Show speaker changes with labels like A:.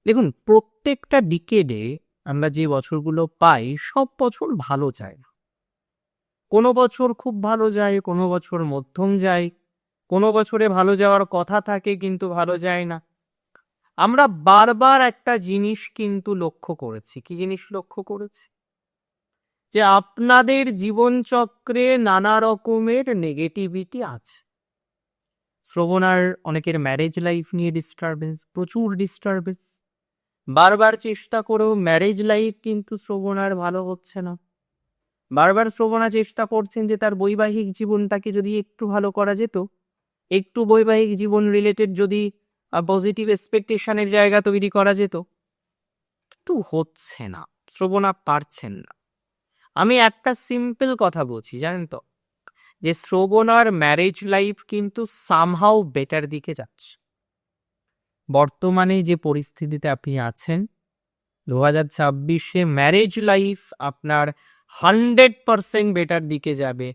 A: দেখুন, প্রত্যেকটা ডিকেডে আমরা যে বছরগুলো পাই সব বছর ভালো যায় না। কোনো বছর খুব ভালো যায়, কোনো বছর মধ্যম যায়, কোনো বছরে ভালো যাওয়ার কথা থাকে কিন্তু ভালো যায় না। আমরা বারবার একটা জিনিস কিন্তু লক্ষ্য করেছি। কি জিনিস লক্ষ্য করেছি? যে আপনাদের জীবনচক্রে নানা রকমের নেগেটিভিটি আছে। শ্রবণার অনেকের ম্যারেজ লাইফ নিয়ে ডিস্টারবেন্স, প্রচুর ডিস্টারবেন্স। বারবার চেষ্টা করেও ম্যারেজ লাইফ কিন্তু শ্রবণার ভালো হচ্ছে না। বারবার শ্রবণা চেষ্টা করছেন যে তার বৈবাহিক জীবনটাকে যদি একটু ভালো করা যেত, একটু বৈবাহিক জীবন রিলেটেড যদি পজিটিভ এক্সপেকটেশনের জায়গা তৈরি করা যেত, কিন্তু হচ্ছে না। শ্রবণা পারছেন না। আমি একটা সিম্পল কথা বলছি, জানেন তো, যে শ্রবণার ম্যারেজ লাইফ কিন্তু সামহাউ বেটার দিকে যাচ্ছে। বর্তমানে যে পরিস্থিতিতে আপনি আছেন, 2026-এ ম্যারেজ লাইফ আপনার 100% বেটার দিকে যাবে।